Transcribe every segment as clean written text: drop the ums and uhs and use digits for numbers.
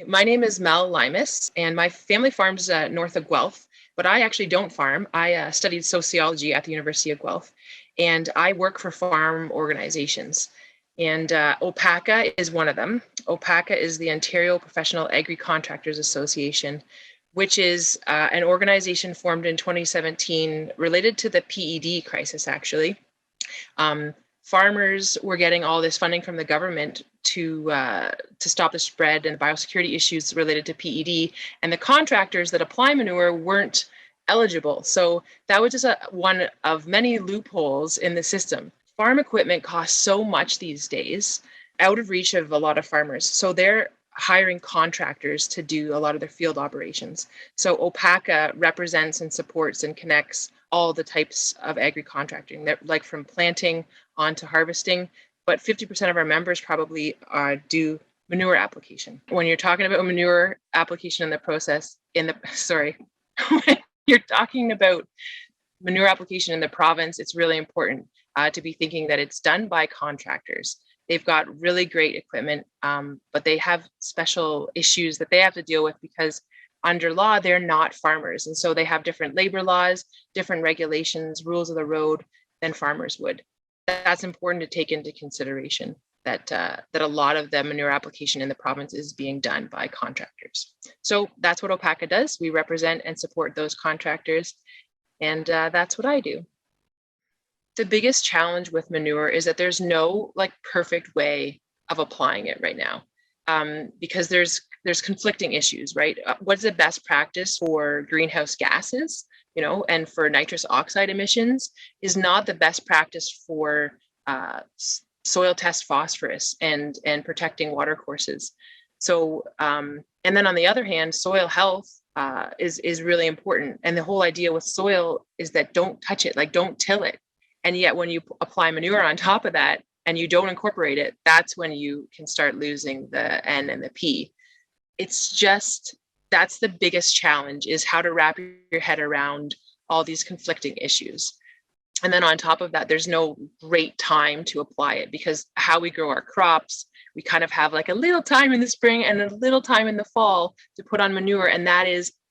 My name is Mel Luymes, and my family farms north of Guelph, but I actually don't farm. I studied sociology at the University of Guelph, and I work for farm organizations. And OPACA is one of them. OPACA is the Ontario Professional Agri-Contractors Association, which is an organization formed in 2017 related to the PED crisis, actually. Farmers were getting all this funding from the government to stop the spread and biosecurity issues related to PED, and the contractors that apply manure weren't eligible. So that was just one of many loopholes in the system. Farm equipment costs so much these days, out of reach of a lot of farmers. So they're hiring contractors to do a lot of their field operations. So OPACA represents and supports and connects all the types of agri-contracting, like from planting on to harvesting. But 50% of our members probably do manure application. When you're talking about manure application in the process, when you're talking about manure application in the province, it's really important to be thinking that it's done by contractors. They've got really great equipment, but they have special issues that they have to deal with because under law, they're not farmers. And so they have different labor laws, different regulations, rules of the road than farmers would. That's important to take into consideration, that a lot of the manure application in the province is being done by contractors. So that's what OPACA does. We represent and support those contractors, and that's what I do. The biggest challenge with manure is that there's no perfect way of applying it right now, because there's conflicting issues, right? What's the best practice for greenhouse gases, and for nitrous oxide emissions is not the best practice for soil test phosphorus and protecting water courses. So, and then on the other hand, soil health is really important. And the whole idea with soil is that don't touch it, don't till it. And yet when you apply manure on top of that and you don't incorporate it, that's when you can start losing the N and the P. That's the biggest challenge, is how to wrap your head around all these conflicting issues. And then on top of that, there's no great time to apply it, because how we grow our crops, we kind of have a little time in the spring and a little time in the fall to put on manure. And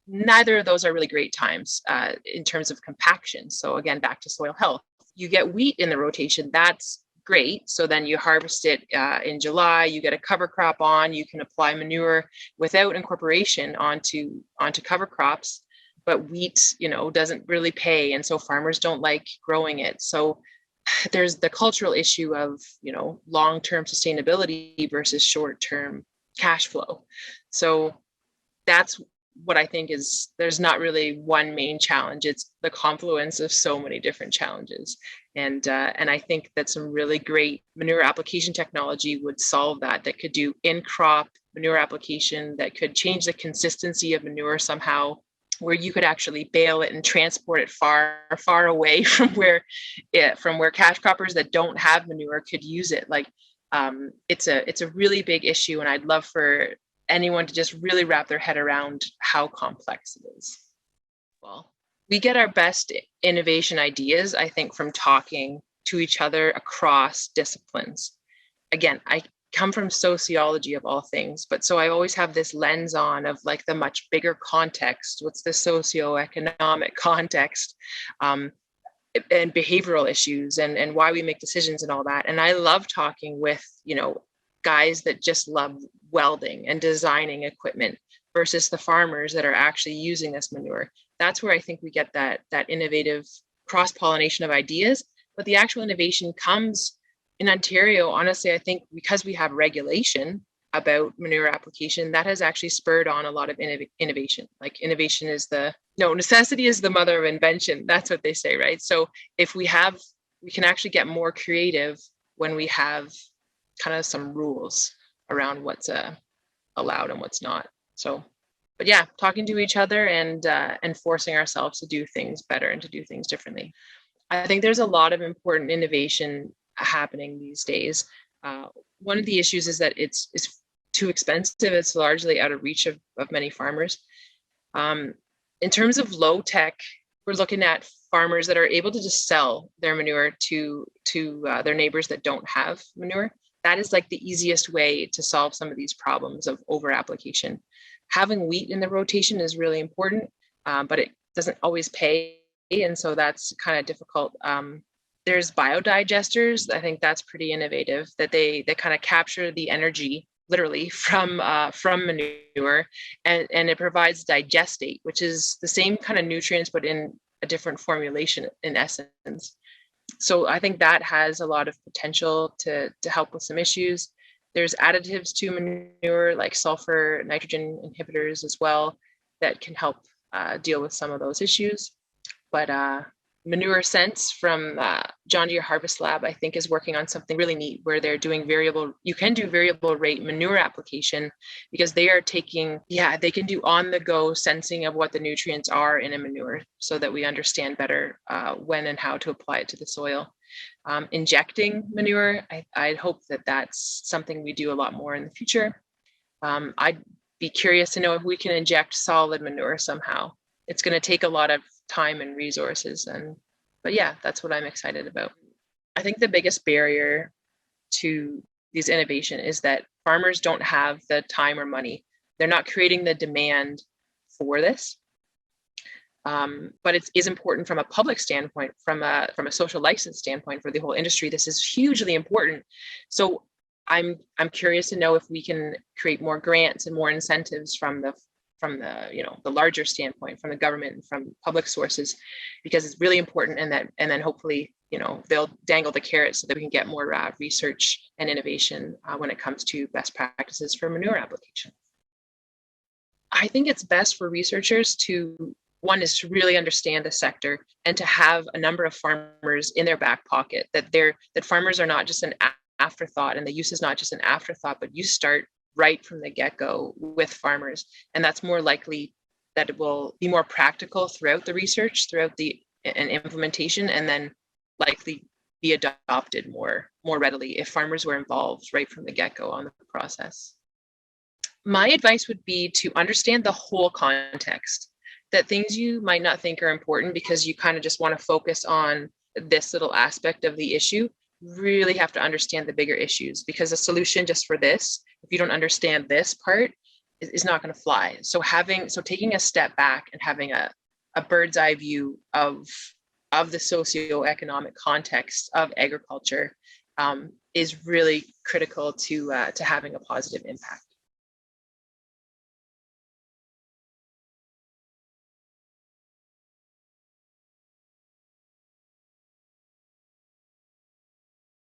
neither of those are really great times in terms of compaction. So again, back to soil health. You get wheat in the rotation, that's great. So then you harvest it in July, you get a cover crop on, you can apply manure without incorporation onto cover crops. But wheat, doesn't really pay. And so farmers don't like growing it. So there's the cultural issue of, long-term sustainability versus short-term cash flow. So that's what I think is, there's not really one main challenge. It's the confluence of so many different challenges. And I think that some really great manure application technology would solve that could do in-crop manure application, that could change the consistency of manure somehow, where you could actually bale it and transport it far, far away from where cash croppers that don't have manure could use it. It's a really big issue, and I'd love for anyone to just really wrap their head around how complex it is. Well, we get our best innovation ideas, I think, from talking to each other across disciplines. Again, I come from sociology of all things, but so I always have this lens on of the much bigger context. What's the socioeconomic context, and behavioral issues, and why we make decisions and all that. And I love talking with, guys that just love welding and designing equipment versus the farmers that are actually using this manure. That's where I think we get that innovative cross-pollination of ideas. But the actual innovation comes in Ontario, honestly, I think because we have regulation about manure application, that has actually spurred on a lot of innovation. Innovation is necessity is the mother of invention. That's what they say, right? So if we can actually get more creative when we have kind of some rules around what's allowed and what's not. So, but yeah, talking to each other and forcing ourselves to do things better and to do things differently. I think there's a lot of important innovation happening these days. One of the issues is that it's too expensive. It's largely out of reach of many farmers. In terms of low tech, we're looking at farmers that are able to just sell their manure to their neighbors that don't have manure. that is like the easiest way to solve some of these problems of over application. Having wheat in the rotation is really important, but it doesn't always pay. And so that's kind of difficult. There's biodigesters. I think that's pretty innovative, that they kind of capture the energy literally from manure, and it provides digestate, which is the same kind of nutrients but in a different formulation in essence. So I think that has a lot of potential to help with some issues. There's additives to manure like sulfur, nitrogen inhibitors as well that can help deal with some of those issues. But Manure Sense from John Deere Harvest Lab, I think, is working on something really neat where they're doing you can do variable rate manure application, because they are taking, they can do on the go sensing of what the nutrients are in a manure so that we understand better when and how to apply it to the soil. Injecting manure, I hope that that's something we do a lot more in the future. I'd be curious to know if we can inject solid manure somehow. It's going to take a lot of time and resources, but yeah, that's what I'm excited about. I think the biggest barrier to these innovation is that farmers don't have the time or money. They're not creating the demand for this. But it is important from a public standpoint, from a social license standpoint for the whole industry. This is hugely important. So I'm curious to know if we can create more grants and more incentives from the larger standpoint, from the government and from public sources, because it's really important. And then hopefully, they'll dangle the carrot so that we can get more research and innovation when it comes to best practices for manure application. I think it's best for researchers to really understand the sector and to have a number of farmers in their back pocket, that farmers are not just an afterthought, and the use is not just an afterthought, but you start right from the get-go with farmers. And that's more likely that it will be more practical throughout the research, and implementation, and then likely be adopted more readily if farmers were involved right from the get-go on the process. My advice would be to understand the whole context, that things you might not think are important because you kind of just want to focus on this little aspect of the issue, really have to understand the bigger issues, because a solution just for this, if you don't understand this part, is not going to fly. So taking a step back and having a bird's eye view of the socioeconomic context of agriculture is really critical to having a positive impact.